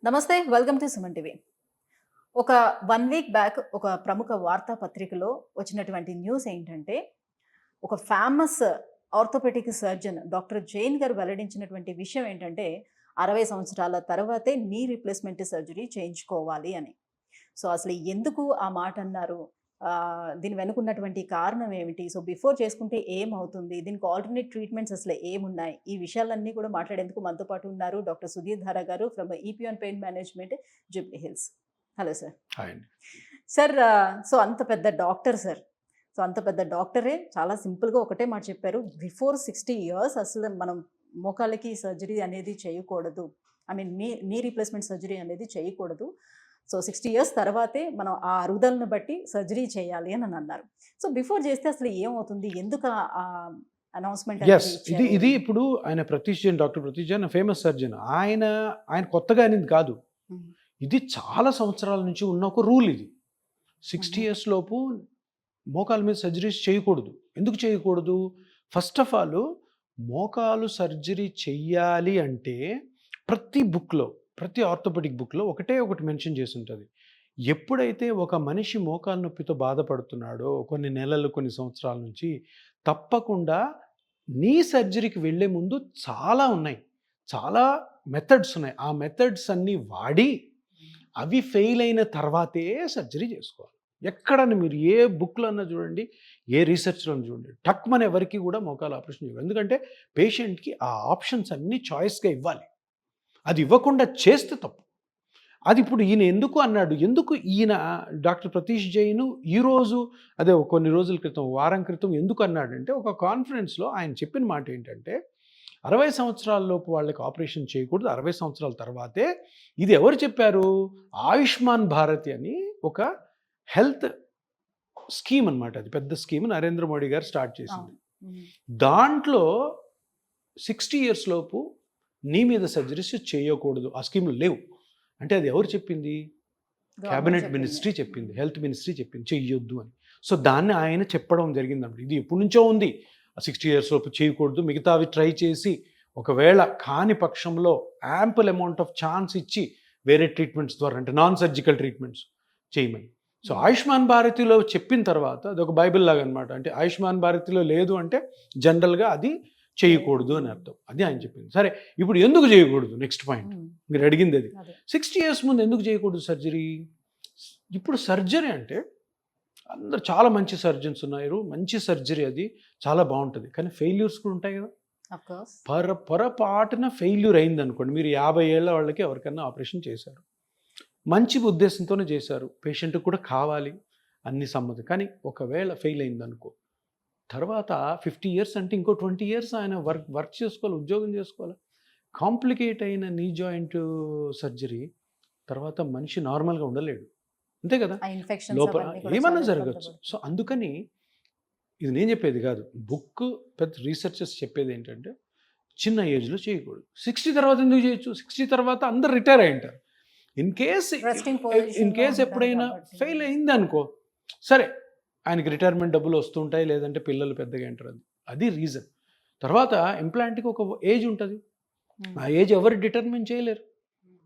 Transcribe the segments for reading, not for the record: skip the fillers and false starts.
నమస్తే. Welcome to Suman TV. ఒక 1 week back ఒక ప్రముఖ వార్తా పత్రికలో వచ్చినటువంటి న్యూస్ ఏంటంటే, ఒక famous orthopaedic surgeon doctor Jain గారు వెల్లడించినటువంటి విషయం ఏంటంటే, 60 సంవత్సరాల తర్వాతే నీ రీప్లేస్‌మెంట్ సర్జరీ చేయించుకోవాలి అని. సో, అసలు ఎందుకు ఆ మాట అన్నారు? దీని వెనుకున్నటువంటి కారణం ఏమిటి? సో, బిఫోర్ చేసుకుంటే ఏమవుతుంది? దీనికి ఆల్టర్‌నేట్ ట్రీట్మెంట్స్ అసలు ఏమున్నాయి? ఈ విషయాలన్నీ కూడా మాట్లాడేందుకు మనతో పాటు ఉన్నారు డాక్టర్ సుధీర్ ధారా గారు from Epione pain management, Jubilee Hills. Hello sir. Hi అండి. సార్, సో అంత పెద్ద డాక్టర్ సార్. సో అంత పెద్ద డాక్టరే చాలా సింపుల్‌గా ఒకటే మాట చెప్పారు. బిఫోర్ 60 ఇయర్స్ అసలు మనం మోకాళ్ళకి సర్జరీ అనేది చేయకూడదు. I mean knee replacement surgery అనేది చేయకూడదు. సో 60 ఇయర్స్ తర్వాతే మనం ఆ అరుగుదలను బట్టి సర్జరీ చేయాలి అని అన్నారు. సో బిఫోర్ చేస్తే అసలు ఏమవుతుంది? ఎందుకు అనౌన్స్‌మెంట్ యెస్. అనేది ఇచ్చారు? ఇది ఇప్పుడు ఆయన doctor Prateesh Jain famous surgeon. ఆయన కొత్తగా అనేది కాదు. హ్మ్. ఇది చాలా సంవత్సరాల నుంచి ఉన్న ఒక రూల్ ఇది. 60 హుహు. ఇయర్స్ లోపు మోకాళ్ళ మీద సర్జరీస్ చేయకూడదు. ఎందుకు చేయకూడదు? ఫస్ట్ ఆఫ్ ఆల్ మోకాలు సర్జరీ చెయ్యాలి అంటే ప్రతి బుక్‌లో, ప్రతి ఆర్థోపెడిక్ బుక్‌లో ఒకటి మెన్షన్ చేసి ఉంటది. ఎప్పుడైతే ఒక మనిషి మోకాలు నొప్పితో బాధపడుతున్నాడో కొన్ని నెలలు, కొన్ని సంవత్సరాల నుంచి తప్పకుండా నీ సర్జరీకి వెళ్ళే ముందు చాలా ఉన్నాయి. చాలా మెథడ్స్ ఉన్నాయి. ఆ మెథడ్స్ అన్నీ వాడి అవి ఫెయిల్ అయిన తర్వాతే సర్జరీ చేసుకోవాలి. ఎక్కడన్నా మీరు ఏ బుక్‌లో అన్నా చూడండి, ఏ రీసెర్చ్‌లో చూడండి. టక్‌మని ఎవరికీ కూడా మోకాలు ఆపరేషన్ చేయరు. ఎందుకంటే పేషెంట్‌కి ఆ ఆప్షన్స్ అన్నీ చాయిస్‌గా ఇవ్వాలి. అది ఇవ్వకుండా చేస్తే తప్పు. అది ఇప్పుడు ఈయన ఎందుకు అన్నాడు? ఎందుకు ఈయన డాక్టర్ ప్రతీష్ జైన్ ఈరోజు అదే కొన్ని రోజుల క్రితం, వారం క్రితం ఎందుకు అన్నాడంటే ఒక కాన్ఫరెన్స్‌లో ఆయన చెప్పిన మాట ఏంటంటే 60 సంవత్సరాల లోపు వాళ్ళకి ఆపరేషన్ చేయకూడదు. 60 సంవత్సరాల తర్వాతే. ఇది ఎవరు చెప్పారు? ఆయుష్మాన్ భారతి అని ఒక హెల్త్ స్కీమ్ అన్నమాట. అది పెద్ద స్కీమ్ నరేంద్ర మోడీ గారు స్టార్ట్ చేసింది. హ్మ్. దాంట్లో 60 ఇయర్స్ లోపు నీ మీద సర్జరీస్ చేయకూడదు. ఆ స్కీమ్‌లో లేవు. అంటే అది ఎవరు చెప్పింది? గవర్నమెంట్ క్యాబినెట్ చెప్పింది. మినిస్ట్రీ చెప్పింది. హెల్త్ మినిస్ట్రీ చెప్పింది చెయ్యొద్దు అని. సో దాన్ని ఆయన చెప్పడం జరిగిందన్నమాట. ఇది ఎప్పటి నుంచో ఉంది. 60 ఇయర్స్ లోపు చేయకూడదు. మిగతావి ట్రై చేసి ఒకవేళ కాని పక్షంలో యాంపుల్ అమౌంట్ ఆఫ్ ఛాన్స్ ఇచ్చి వేరే ట్రీట్మెంట్స్ ద్వారా అంటే నాన్ సర్జికల్ ట్రీట్మెంట్స్ చేయమని. సో ఆయుష్మాన్ భారతిలో చెప్పిన తర్వాత అదొక బైబిల్ లాగా అనమాట. అంటే ఆయుష్మాన్ భారతిలో లేదు అంటే జనరల్గా అది చేయకూడదు అని అర్థం. అది ఆయన చెప్పింది. సరే, ఇప్పుడు ఎందుకు చేయకూడదు? నెక్స్ట్ పాయింట్ హ్మ్. మీరు అడిగింది అది. అదే. 60 ఇయర్స్ ముందు ఎందుకు చేయకూడదు సర్జరీ? ఇప్పుడు సర్జరీ అంటే అందరు చాలా మంచి సర్జన్స్ ఉన్నారు. మంచి సర్జరీ అది చాలా బాగుంటుంది. కానీ ఫెయిల్యూర్స్ కూడా ఉంటాయి కదా. Of course. పొరపాటున ఫెయిల్యూర్ అయింది అనుకోండి. మీరు 50 ఏళ్ల వాళ్ళకి ఎవరికైనా ఆపరేషన్ చేశారు. మంచి ఉద్దేశంతోనే చేశారు. పేషెంట్కి కూడా కావాలి అన్ని సమ్మతి. కానీ ఒకవేళ ఫెయిల్ అయిందనుకో, తర్వాత 50 ఇయర్స్ అంటే ఇంకో 20 ఇయర్స్ ఆయన వర్క్ చేసుకోవాలి, ఉద్యోగం చేసుకోవాలి. కాంప్లికేట్ అయిన నీ జాయింట్ సర్జరీ తర్వాత మనిషి నార్మల్గా ఉండలేడు. అంతే కదా. ఆ ఇన్ఫెక్షన్స్ లోపల అవన్నీ కూడా ఏమన్నా చాలా జరగచ్చు. ఇబ్బంది సో అందుకని ఇది నేను చెప్పేది కాదు. బుక్ పెద్ద రీసెర్చర్స్ చెప్పేది ఏంటంటే చిన్న ఏజ్లో చేయకూడదు. 60 తర్వాత ఎందుకు చేయొచ్చు? 60 తర్వాత అందరు రిటైర్ అయి ఉంటారు. ఇన్ Resting position లో కేస్ ఉంటారు ఎప్పుడైనా కాబట్టి. ఫెయిల్ అయింది అనుకో, సరే ఆయనకి రిటైర్మెంట్ డబ్బులు వస్తుంటాయి, లేదంటే పిల్లలు పెద్దగా ఉంటారు. అది రీజన్. తర్వాత ఇంప్లాంట్కి ఒక ఏజ్ ఉంటుంది. Hmm. ఆ ఏజ్ ఎవరు డిటర్మిన్ చేయలేరు.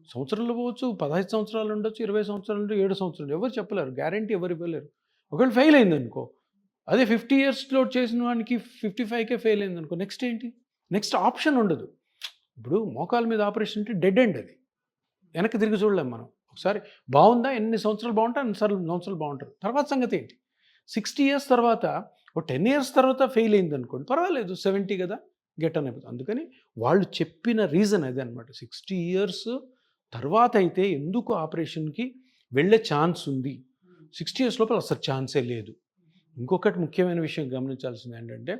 సంవత్సరాలు పోవచ్చు, 15 సంవత్సరాలు ఉండొచ్చు, 20 సంవత్సరాలు ఉండొచ్చు, 7 సంవత్సరాలు ఎవరు చెప్పలేరు. గ్యారంటీ ఎవరు ఇవ్వలేరు. ఒకవేళ ఫెయిల్ అయింది అనుకో, అదే 50 ఇయర్స్లో చేసిన వానికి 55కే ఫెయిల్ అయింది అనుకో, నెక్స్ట్ ఏంటి? నెక్స్ట్ ఆప్షన్ ఉండదు. ఇప్పుడు మోకాల మీద ఆపరేషన్ అంటే డెడ్ ఎండ్. అది వెనక్కి తిరిగి చూడలేం మనం. ఒకసారి బాగుందా, ఎన్ని సంవత్సరాలు బాగుంటాయి అన్ని సంవత్సరాలు బాగుంటారు. తర్వాత సంగతి ఏంటి? 60 ఇయర్స్ తర్వాత ఒక 10 ఇయర్స్ తర్వాత ఫెయిల్ అయింది అనుకోండి, పర్వాలేదు, 70 కదా, గెట్ అని అయిపోతుంది. అందుకని వాళ్ళు చెప్పిన రీజన్ అదే అనమాట. 60 ఇయర్స్ తర్వాత అయితే ఎందుకు ఆపరేషన్కి వెళ్ళే ఛాన్స్ ఉంది. 60 ఇయర్స్ లోపల అసలు ఛాన్సే లేదు. ఇంకొకటి ముఖ్యమైన విషయం గమనించాల్సింది ఏంటంటే,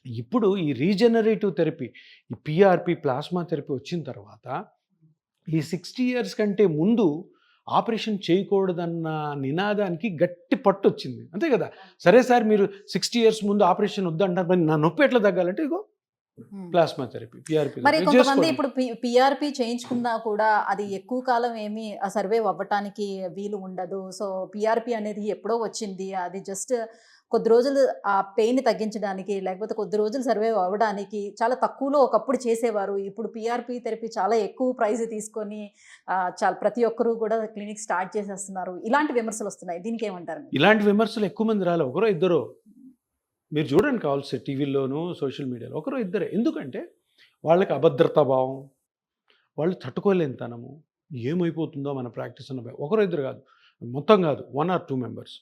ఇప్పుడు ఈ రీజనరేటివ్ థెరపీ, ఈ పిఆర్పి ప్లాస్మా థెరపీ వచ్చిన తర్వాత ఈ 60 ఇయర్స్ కంటే ముందు ఆపరేషన్ చేయకూడదన్న నినాదానికి గట్టి పట్టు వచ్చింది. అంతే కదా. సరే సార్, మీరు 60 ఇయర్స్ ముందు ఆపరేషన్ వద్దంటారు, మరి నా నొప్పి ఎట్లా తగ్గాలంటే ఇగో ప్లాస్మా థెరపీ, పిఆర్పి. మరి కొంతమంది ఇప్పుడు పిఆర్పి చేయించుకున్నా కూడా అది ఎక్కువ కాలం ఏమీ సర్వైవ్ అవ్వటానికి వీలు ఉండదు. సో పిఆర్పి అనేది ఎప్పుడో వచ్చింది. అది జస్ట్ కొద్ది రోజులు ఆ పెయిన్ తగ్గించడానికి, లేకపోతే కొద్ది రోజులు సర్వైవ్ అవ్వడానికి చాలా తక్కువలో ఒకప్పుడు చేసేవారు. ఇప్పుడు పీఆర్పీ థెరపీ చాలా ఎక్కువ ప్రైస్ తీసుకొని చాలా ప్రతి ఒక్కరు కూడా క్లినిక్ స్టార్ట్ చేసేస్తున్నారు. ఇలాంటి విమర్శలొస్తున్నాయి. దీనికేమంటారు మీరు? ఇలాంటి విమర్శలు ఎక్కువ మంది రాలే. ఒకరో ఇద్దరో. మీరు చూడండి కావాల్సి టీవీల్లోనూ, సోషల్ మీడియాలో ఒకరో ఇద్దరే. ఎందుకంటే వాళ్ళకి అభద్రతా భావం, వాళ్ళు తట్టుకోలేనితనము, ఏమైపోతుందో మన ప్రాక్టీస్ అన్న భయం. ఒకరో ఇద్దరు కాదు, మొత్తం కాదు, 1 or 2 మెంబర్స్.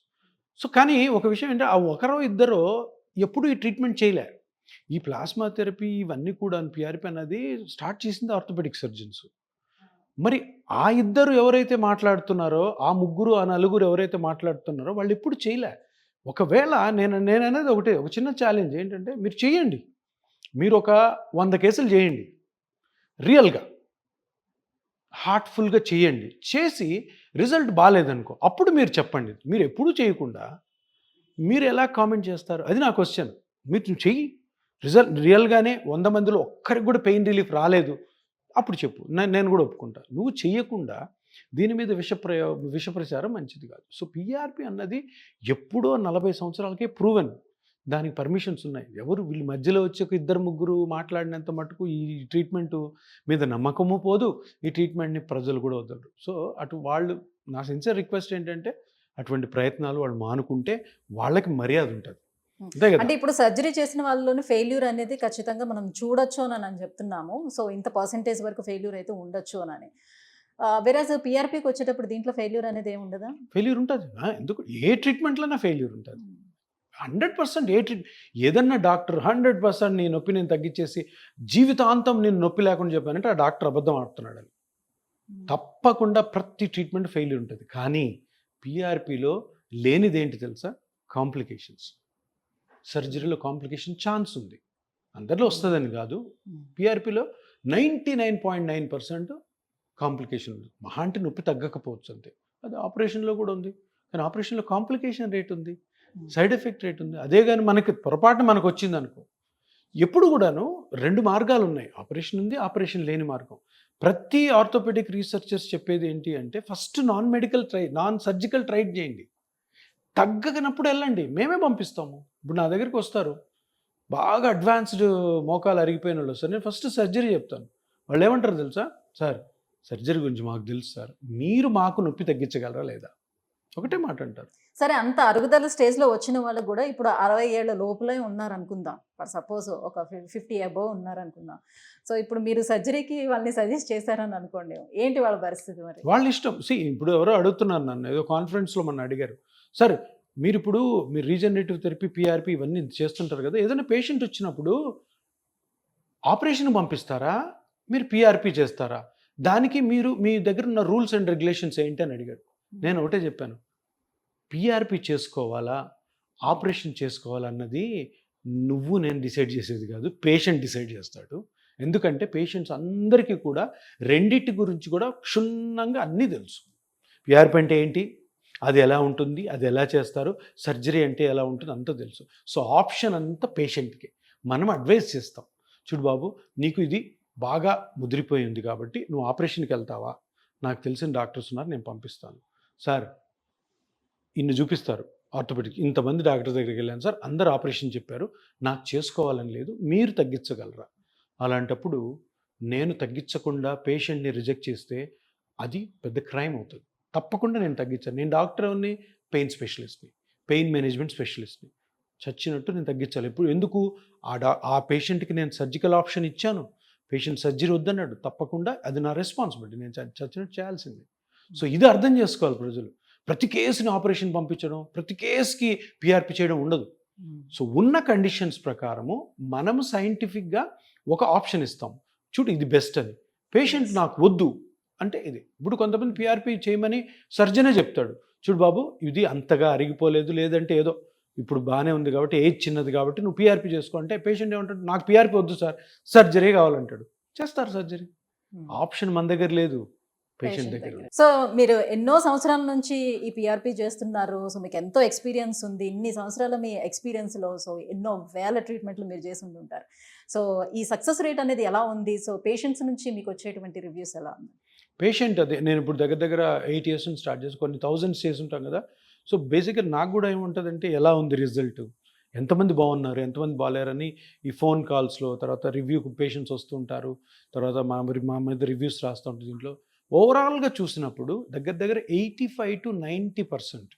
సో కానీ ఒక విషయం ఏంటంటే ఆ ఒకరో ఇద్దరో ఎప్పుడు ఈ ట్రీట్మెంట్ చేయలే. ఈ ప్లాస్మా థెరపీ ఇవన్నీ కూడా పీఆర్పీ అన్నది స్టార్ట్ చేసింది ఆర్థోపెడిక్ సర్జన్స్. మరి ఆ ఇద్దరు ఎవరైతే మాట్లాడుతున్నారో, ఆ ముగ్గురు, ఆ నలుగురు ఎవరైతే మాట్లాడుతున్నారో వాళ్ళు ఎప్పుడు చేయలే. ఒకవేళ నేననేది ఒకటే, ఒక చిన్న ఛాలెంజ్ ఏంటంటే మీరు చేయండి. మీరు ఒక 100 కేసులు చేయండి. రియల్‌గా, హార్ట్‌ఫుల్‌గా చేయండి. చేసి రిజల్ట్ బాలేదనుకో, అప్పుడు మీరు చెప్పండి. మీరు ఎప్పుడూ చేయకుండా మీరు ఎలా కామెంట్ చేస్తారు? అది నా క్వెషన్. మీరు చెయ్యి. రియల్‌గానే 100 మందిలో ఒక్కరికి కూడా పెయిన్ రిలీఫ్ రాలేదు. అప్పుడు చెప్పు. నేను కూడా ఒప్పుకుంటా. నువ్వు చెయ్యకుండా దీని మీద విష ప్రచారం మంచిది కాదు. సో పీఆర్పీ అన్నది ఎప్పుడో 40 సంవత్సరాలకే ప్రూవెన్. దానికి పర్మిషన్స్ ఉన్నాయి. ఎవరు వీళ్ళ మధ్యలో వచ్చి ఒక ఇద్దరు ముగ్గురు మాట్లాడినంత మటుకు ఈ ట్రీట్మెంట్ మీద నమ్మకము పోదు. ఈ ట్రీట్మెంట్‌ని ప్రజలు కూడా వదలరు. సో అటు వాళ్ళు, నా సిన్సియర్ రిక్వెస్ట్ ఏంటంటే అటువంటి ప్రయత్నాలు వాళ్ళు మానుకుంటే వాళ్ళకి మర్యాద ఉంటది. అంతే కదా! అంటే ఇప్పుడు సర్జరీ చేసిన వాళ్ళలోనే ఫెయిల్యూర్ అనేది ఖచ్చితంగా మనం చూడొచ్చు అని చెప్తున్నాము. సో ఇంత పర్సెంటేజ్ వరకు ఫెయిల్యూర్ అయితే ఉండొచ్చు అని. వేరాజ్ పీఆర్పీకి వచ్చేటప్పుడు దీంట్లో ఫెయిల్యూర్ అనేది ఏమి ఉండదా? ఫెయిల్యూర్ ఉంటది. ఎందుకు ఏ ట్రీట్మెంట్‌లోనా ఫెయిల్యూర్ ఉంటది. 100% ఏదన్నా డాక్టర్ 100% నీ నొప్పి నేను తగ్గించేసి జీవితాంతం నేను నొప్పి లేకుండా చెప్పానంటే ఆ డాక్టర్ అబద్ధం ఆడుతున్నాడని. తప్పకుండా ప్రతి ట్రీట్మెంట్ ఫెయిల్యూర్ ఉంటుంది. కానీ పీఆర్పీలో లేనిదేంటి తెలుసా? కాంప్లికేషన్స్. సర్జరీలో కాంప్లికేషన్ ఛాన్స్ ఉంది. అందరిలో వస్తుందని కాదు. పీఆర్పీలో 99.9% కాంప్లికేషన్ ఉంది. మహా అంటే నొప్పి తగ్గకపోవచ్చు అంతే. అది ఆపరేషన్లో కూడా ఉంది. కానీ ఆపరేషన్లో కాంప్లికేషన్ రేట్ ఉంది, సైడ్ ఎఫెక్ట్ రేట్ ఉంది. అదే కానీ మనకి పొరపాటున మనకు వచ్చింది అనుకో, ఎప్పుడు కూడాను 2 మార్గాలు ఉన్నాయి. ఆపరేషన్ ఉంది, ఆపరేషన్ లేని మార్గం. ప్రతి ఆర్థోపెడిక్ రీసెర్చర్స్ చెప్పేది ఏంటి అంటే ఫస్ట్ నాన్ సర్జికల్ ట్రై చేయండి. తగ్గనప్పుడు వెళ్ళండి, మేమే పంపిస్తాము. ఇప్పుడు నా దగ్గరికి వస్తారు బాగా అడ్వాన్స్డ్ మోకాలు అరిగిపోయిన వాళ్ళు వస్తారు. నేను ఫస్ట్ సర్జరీ చెప్తాను. వాళ్ళు ఏమంటారు తెలుసా? సార్ సర్జరీ గురించి మాకు తెలుసు సార్, మీరు మాకు నొప్పి తగ్గించగలరా లేదా? ఒకటే మాట అంటారు. సరే, అంత అరుగుదల స్టేజ్లో వచ్చిన వాళ్ళు కూడా ఇప్పుడు 60 ఏళ్ల లోపలే ఉన్నారనుకుందాం. ఫర్ సపోజ్ ఒక 50 అబోవ్ ఉన్నారనుకుందాం. సో ఇప్పుడు మీరు సర్జరీకి వాళ్ళని సజెస్ట్ చేశారని అనుకోండి, ఏంటి వాళ్ళ పరిస్థితి మరి? వాళ్ళ ఇష్టం. ఇప్పుడు ఎవరో అడుగుతున్నారు నన్ను, ఏదో కాన్ఫరెన్స్లో మొన్న అడిగారు, సార్ మీరు రీజనరేటివ్ థెరపీ, పీఆర్పీ ఇవన్నీ చేస్తుంటారు కదా, ఏదైనా పేషెంట్ వచ్చినప్పుడు ఆపరేషన్ పంపిస్తారా, మీరు పీఆర్పీ చేస్తారా, దానికి మీ దగ్గర ఉన్న రూల్స్ అండ్ రెగ్యులేషన్స్ ఏంటి అని అడిగాడు. నేను ఒకటే చెప్పాను, పీఆర్పీ చేసుకోవాలా, ఆపరేషన్ చేసుకోవాలా అన్నది నేను డిసైడ్ చేసేది కాదు, పేషెంట్ డిసైడ్ చేస్తాడు. ఎందుకంటే పేషెంట్స్ అందరికీ కూడా రెండింటి గురించి కూడా క్షుణ్ణంగా అన్నీ తెలుసు. పీఆర్పీ అంటే ఏంటి, అది ఎలా ఉంటుంది, అది ఎలా చేస్తారు, సర్జరీ అంటే ఎలా ఉంటుంది, అంతా తెలుసు. సో ఆప్షన్ అంతా పేషెంట్కి. మనం అడ్వైస్ చేస్తాం, చూడు బాబు నీకు ఇది బాగా ముదిరిపోయింది కాబట్టి నువ్వు ఆపరేషన్కి వెళ్తావా, నాకు తెలిసిన డాక్టర్స్ ఉన్నారు, నేను పంపిస్తాను. సార్ ఇన్ని చూపిస్తారు ఆర్థోపెడిక్, ఇంతమంది డాక్టర్ దగ్గరికి వెళ్ళాను సార్, అందరు ఆపరేషన్ చెప్పారు, నాకు చేసుకోవాలని లేదు, మీరు తగ్గించగలరా? అలాంటప్పుడు నేను తగ్గించకుండా పేషెంట్ని రిజెక్ట్ చేస్తే అది పెద్ద క్రైమ్ అవుతుంది. తప్పకుండా నేను తగ్గించాను. నేను డాక్టర్ని, పెయిన్ స్పెషలిస్ట్ని, పెయిన్ మేనేజ్మెంట్ స్పెషలిస్ట్ని. చచ్చినట్టు నేను తగ్గించాలి. ఎందుకు ఆ పేషెంట్కి నేను సర్జికల్ ఆప్షన్ ఇచ్చాను, పేషెంట్ సర్జరీ వద్దన్నాడు, తప్పకుండా అది నా రెస్పాన్సిబిలిటీ, నేను చచ్చినట్టు చేయాల్సిందే. సో ఇది అర్థం చేసుకోవాలి ప్రజలు. ప్రతి కేసుని ఆపరేషన్ పంపించడం, ప్రతి కేసుకి పీఆర్పీ చేయడం ఉండదు. సో ఉన్న కండిషన్స్ ప్రకారము మనము సైంటిఫిక్గా ఒక ఆప్షన్ ఇస్తాం, చూడు ఇది బెస్ట్ అని. పేషెంట్ నాకు వద్దు అంటే ఇది. ఇప్పుడు కొంతమంది పీఆర్పీ చేయమని సర్జనే చెప్తాడు, చూడు బాబు ఇది అంతగా అరిగిపోలేదు, లేదంటే ఏదో ఇప్పుడు బాగానే ఉంది కాబట్టి, ఏజ్ చిన్నది కాబట్టి నువ్వు పీఆర్పీ చేసుకో అంటే పేషెంట్ ఏమంటాడు, నాకు పీఆర్పీ వద్దు సార్, సర్జరీ కావాలంటాడు. చేస్తారు సర్జరీ. ఆప్షన్ మన దగ్గర లేదు, పేషెంట్ దగ్గర. సో మీరు ఎన్నో సంవత్సరాల నుంచి ఈ పీఆర్పీ చేస్తున్నారు. సో మీకు ఎంతో ఎక్స్పీరియన్స్ ఉంది. ఇన్ని సంవత్సరాల మీ ఎక్స్పీరియన్స్లో సో ఎన్నో వేల ట్రీట్మెంట్లు మీరు చేసి ఉంటారు. సో ఈ సక్సెస్ రేట్ అనేది ఎలా ఉంది? సో పేషెంట్స్ నుంచి మీకు వచ్చేటువంటి రివ్యూస్ ఎలా ఉంది? పేషెంట్ అదే, నేను ఇప్పుడు దగ్గర 8 years నుంచి స్టార్ట్ చేసి కొన్ని థౌజండ్స్ చేసి ఉంటాం కదా. సో బేసిక్గా నాకు కూడా ఏముంటుందంటే ఎలా ఉంది రిజల్ట్, ఎంతమంది బాగున్నారు ఎంతమంది బాగాలేరని ఈ ఫోన్ కాల్స్లో, తర్వాత రివ్యూకి పేషెంట్స్ వస్తూ ఉంటారు, తర్వాత మా మీద రివ్యూస్ రాస్తూ ఉంటుంది. దీంట్లో ఓవరాల్గా చూసినప్పుడు దగ్గర 85 to 90%,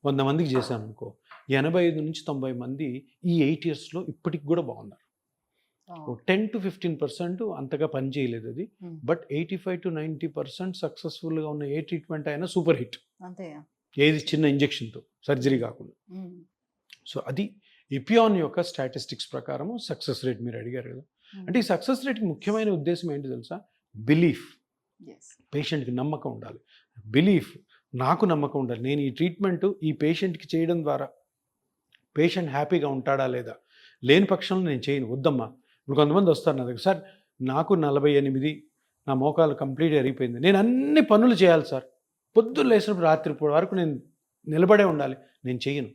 100 మందికి చేశాను అనుకో, 85 నుంచి 90 మంది ఈ 8 yearsలో ఇప్పటికి కూడా బాగున్నారు. 10 to 15% అంతగా పని చేయలేదు అది, బట్ 85 to 90% సక్సెస్ఫుల్గా ఉన్న ఏ ట్రీట్మెంట్ అయినా సూపర్ హిట్. అంతే. ఏది చిన్న ఇంజెక్షన్తో, సర్జరీ కాకుండా. సో అది ఇపియాన్ యొక్క స్టాటిస్టిక్స్ ప్రకారం సక్సెస్ రేట్ మీరు అడిగారు కదా. అంటే ఈ సక్సెస్ రేట్కి ముఖ్యమైన ఉద్దేశం ఏంటి తెలుసా? బిలీఫ్. పేషెంట్కి నమ్మకం ఉండాలి, బిలీఫ్, నాకు నమ్మకం ఉండాలి. నేను ఈ ట్రీట్మెంట్ ఈ పేషెంట్కి చేయడం ద్వారా పేషెంట్ హ్యాపీగా ఉంటాడా లేదా, లేని పక్షంలో నేను చేయను, వద్దమ్మా. ఇప్పుడు కొంతమంది వస్తారు నా దగ్గర, సార్ నాకు 48, నా మోకాలు కంప్లీట్ అరిగిపోయింది, నేను అన్ని పనులు చేయాలి సార్, పొద్దున్న లేచినప్పుడు రాత్రి వరకు నేను నిలబడే ఉండాలి, నేను చేయను.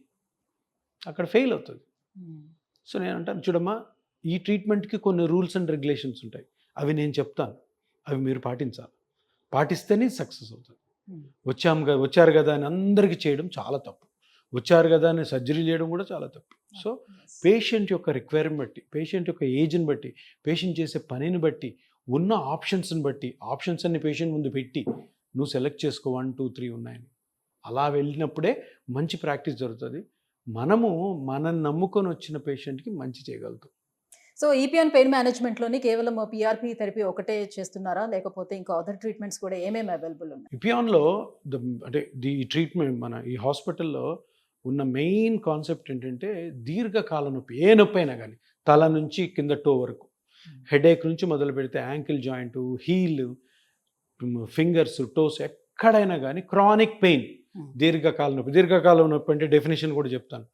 అక్కడ ఫెయిల్ అవుతుంది. సో నేను అంటాను, చూడమ్మా, ఈ ట్రీట్మెంట్కి కొన్ని రూల్స్ అండ్ రెగ్యులేషన్స్ ఉంటాయి, అవి నేను చెప్తాను, అవి మీరు పాటించాలి, పాటిస్తేనే సక్సెస్ అవుతుంది. వచ్చారు కదా అని అందరికీ చేయడం చాలా తప్పు, వచ్చారు కదా అని సర్జరీ చేయడం కూడా చాలా తప్పు. సో పేషెంట్ యొక్క రిక్వైర్మెంట్ బట్టి, పేషెంట్ యొక్క ఏజ్ని బట్టి, పేషెంట్ చేసే పనిని బట్టి, ఉన్న ఆప్షన్స్ని బట్టి, ఆప్షన్స్ అన్ని పేషెంట్ ముందు పెట్టి నువ్వు సెలెక్ట్ చేసుకో, 1, 2, 3 ఉన్నాయని. అలా వెళ్ళినప్పుడే మంచి ప్రాక్టీస్ జరుగుతుంది. మనము మనల్ని నమ్ముకొని వచ్చిన పేషెంట్కి మంచి చేయగలుగుతాం. సో ఈపియాన్ పెయిన్ మేనేజ్మెంట్లోని కేవలం పిఆర్పి థెరపీ ఒకటే చేస్తున్నారా, లేకపోతే ఇంకా అదర్ ట్రీట్మెంట్స్ కూడా ఏమేమి అవైలబుల్ ఉన్నాయి? ఇపియాన్లో అంటే ఈ ట్రీట్మెంట్ మన ఈ హాస్పిటల్లో ఉన్న మెయిన్ కాన్సెప్ట్ ఏంటంటే దీర్ఘకాల నొప్పి, ఏ నొప్పి అయినా కానీ, తల నుంచి కింద టో వరకు, హెడేక్ నుంచి మొదలు పెడితే ankle joint, heel, fingers, toes, ఎక్కడైనా కానీ క్రానిక్ పెయిన్, దీర్ఘకాల నొప్పి. దీర్ఘకాల నొప్పి అంటే డెఫినేషన్ కూడా చెప్తాను.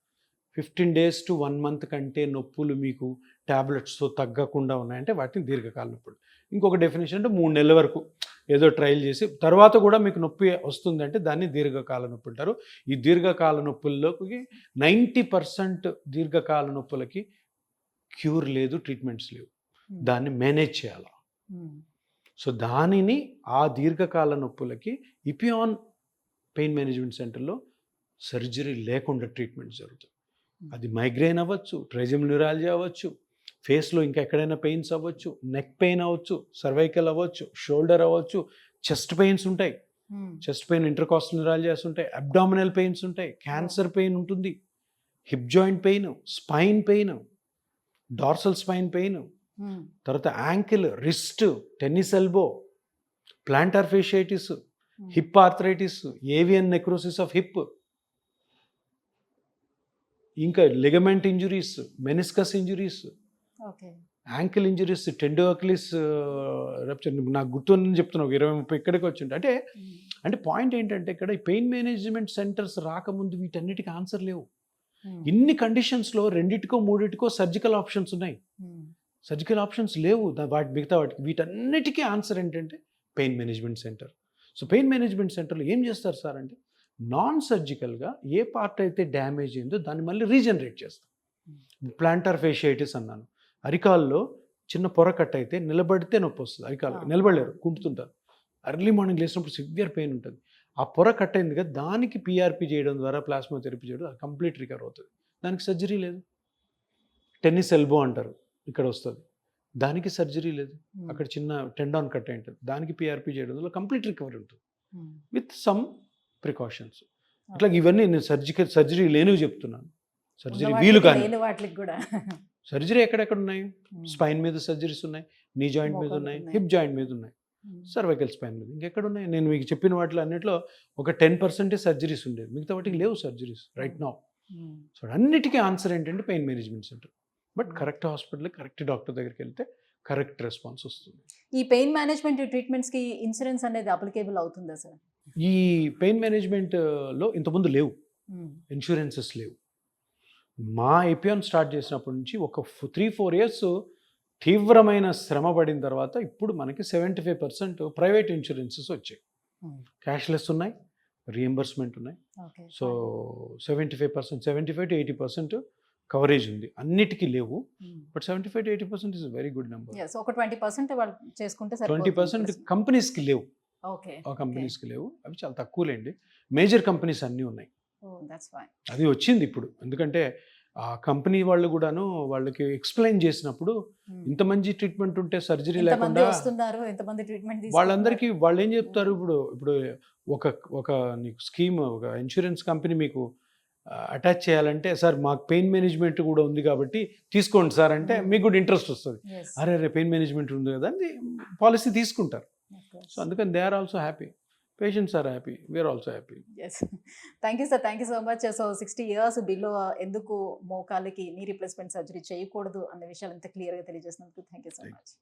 15 days to 1 month కంటే నొప్పులు మీకు ట్యాబ్లెట్స్తో తగ్గకుండా ఉన్నాయంటే వాటిని దీర్ఘకాల నొప్పులు. ఇంకొక డెఫినేషన్ అంటే 3 నెలల వరకు ఏదో ట్రయల్ చేసి తర్వాత కూడా మీకు నొప్పి వస్తుందంటే దాన్ని దీర్ఘకాల నొప్పి అంటారు. ఈ దీర్ఘకాల నొప్పుల్లోకి 90% దీర్ఘకాల నొప్పులకి క్యూర్ లేదు, ట్రీట్మెంట్స్ లేవు, దాన్ని మేనేజ్ చేయాలి. సో దానిని ఆ దీర్ఘకాల నొప్పులకి ఇపియాన్ పెయిన్ మేనేజ్మెంట్ సెంటర్లో సర్జరీ లేకుండా ట్రీట్మెంట్ జరుగుతుంది. అది మైగ్రేన్ అవ్వచ్చు, ట్రైజెమినల్ న్యూరాలజీ అవ్వచ్చు, ఫేస్లో ఇంకా ఎక్కడైనా పెయిన్స్ అవ్వచ్చు, నెక్ పెయిన్ అవ్వచ్చు, సర్వైకల్ అవ్వచ్చు, షోల్డర్ అవ్వచ్చు, చెస్ట్ పెయిన్స్ ఉంటాయి, చెస్ట్ పెయిన్ ఇంటర్కాస్టల్ న్యూరాలజీస్ ఉంటాయి, అబ్డామినల్ పెయిన్స్ ఉంటాయి, క్యాన్సర్ పెయిన్ ఉంటుంది, hip joint pain, spine pain, dorsal spine pain, తర్వాత ankle, wrist, tennis elbow, plantar fasciitis, hip arthritis, avian necrosis of hip, ఇంకా ligament injuries, meniscus injuries, ankle injuries, tendo Achilles rupture, నాకు గుర్తుందని చెప్తున్నా, 20-30 ఇక్కడికి వచ్చింది. అంటే పాయింట్ ఏంటంటే ఇక్కడ ఈ పెయిన్ మేనేజ్మెంట్ సెంటర్స్ రాకముందు వీటన్నిటికీ ఆన్సర్ లేవు. ఇన్ని కండిషన్స్లో 2-3 సర్జికల్ ఆప్షన్స్ ఉన్నాయి, సర్జికల్ ఆప్షన్స్ లేవు వాటి మిగతా వాటికి. వీటన్నిటికీ ఆన్సర్ ఏంటంటే pain management centre. So pain management సెంటర్లో ఏం చేస్తారు సార్ అంటే, నాన్ సర్జికల్గా ఏ పార్ట్ అయితే డ్యామేజ్ అయిందో దాన్ని మళ్ళీ రీజనరేట్ చేస్తాం. ప్లాంటార్ ఫేషియైటిస్ అన్నాను, అరికాల్లో చిన్న పొర కట్ అయితే నిలబడితే నొప్పి వస్తుంది, అరికాలు నిలబడలేరు, కుంటుతుంటారు, ఎర్లీ మార్నింగ్ లేచినప్పుడు సివియర్ పెయిన్ ఉంటుంది. ఆ పొర కట్ అయింది కదా, దానికి పిఆర్పి చేయడం ద్వారా, ప్లాస్మా థెరపీ చేయడం, అది కంప్లీట్ రికవర్ అవుతుంది, దానికి సర్జరీ లేదు. టెన్నిస్ ఎల్బో అంటారు, ఇక్కడ వస్తుంది, దానికి సర్జరీ లేదు, అక్కడ చిన్న టెండాన్ కట్ అయి ఉంటుంది, దానికి పిఆర్పి చేయడం వల్ల కంప్లీట్ రికవరీ ఉంటుంది విత్ సమ్ ప్రికాషన్స్. ఇట్లా ఇవన్నీ నేను సర్జరీ లేనివి చెప్తున్నాను, సర్జరీ వీలు కానీ వాటికి కూడా. సర్జరీ ఎక్కడెక్కడ ఉన్నాయి? స్పైన్ మీద సర్జరీస్ ఉన్నాయి, నీ జాయింట్ మీద ఉన్నాయి, హిప్ జాయింట్ మీద ఉన్నాయి, సర్వైకల్ స్పైన్ మీద ఇంకెక్కడ ఉన్నాయి? నేను మీకు చెప్పిన వాటిలో అన్నింటిలో ఒక 10% సర్జరీస్ ఉండేది, మిగతా వాటికి లేవు సర్జరీస్ రైట్ నౌ. సో అన్నిటికీ ఆన్సర్ ఏంటంటే pain management centre. But correct hospital, correct doctor దగ్గరికి వెళ్తే కరెక్ట్ రెస్పాన్స్ వస్తుంది. ఈ పెయిన్ మేనేజ్మెంట్ ట్రీట్మెంట్స్కి ఇన్సూరెన్స్ అనేది అప్లికేబుల్ అవుతుందా సార్? ఈ పెయిన్ మేనేజ్మెంట్లో ఇంతకుముందు లేవు, ఇన్సూరెన్సెస్ లేవు. మా ఎపియాన్ స్టార్ట్ చేసినప్పటి నుంచి ఒక 3-4 years తీవ్రమైన శ్రమ పడిన తర్వాత ఇప్పుడు మనకి 75% ప్రైవేట్ ఇన్సూరెన్సెస్ వచ్చాయి, క్యాష్లెస్ ఉన్నాయి, రియంబర్స్మెంట్ ఉన్నాయి. సో 75% 75 to 80% కవరేజ్ ఉంది, అన్నిటికీ లేవు. But 75 to 80% is very good number. ఒక 20% వాళ్ళు చేసుకుంటే 20% కంపెనీస్కి లేవు, ఆ కంపెనీస్కి లేవు, అవి చాలా తక్కువలేండి. మేజర్ కంపెనీస్ అన్నీ ఉన్నాయి, ఓహ్! That's fine. అది వచ్చింది ఇప్పుడు. ఎందుకంటే ఆ కంపెనీ వాళ్ళు గూడాను వాళ్ళకి ఎక్స్‌ప్లెయిన్ చేసినప్పుడు హ్మ్. ఇంత మంచి ట్రీట్మెంట్ ఉంటే సర్జరీ ఎంతమంది లేకుండా వస్తున్నారు, ఎంతమంది ట్రీట్మెంట్ వాళ్ళందరికీ తీసుకుంటున్నారు. వాళ్ళేం జెప్తారు హ్మ్. ఇప్పుడు ఒక ఒక నీకు స్కీమ్ ఒక ఇన్స్యూరెన్స్ కంపెనీ మీకు అటాచ్ చేయాలంటే, "సార్ మాకు పెయిన్ మేనేజ్మెంట్ గూడా ఉంది గాబట్టి తీసుకోండి సార్" అంటే హ్మ్. మీకు గూడా ఇంట్రెస్ట్ ఒస్తది. యెస్. అరెరే! పెయిన్ మేనేజ్మెంట్ ఉంది గదా! అని పాలిసీ తీసుకుంటారు. Of course. సో, అందుకని they are also happy. Patients are happy. We are also happy. Yes. Thank you sir. Thank you so much. So 60 years below ఎందుకు మోకాలికి నీ రీప్లేస్‌మెంట్ సర్జరీ చేయకూడదు అన్న విషయాలు ఇంత క్లియర్‌గా తెలియజేసినందుకు thank you so thank much.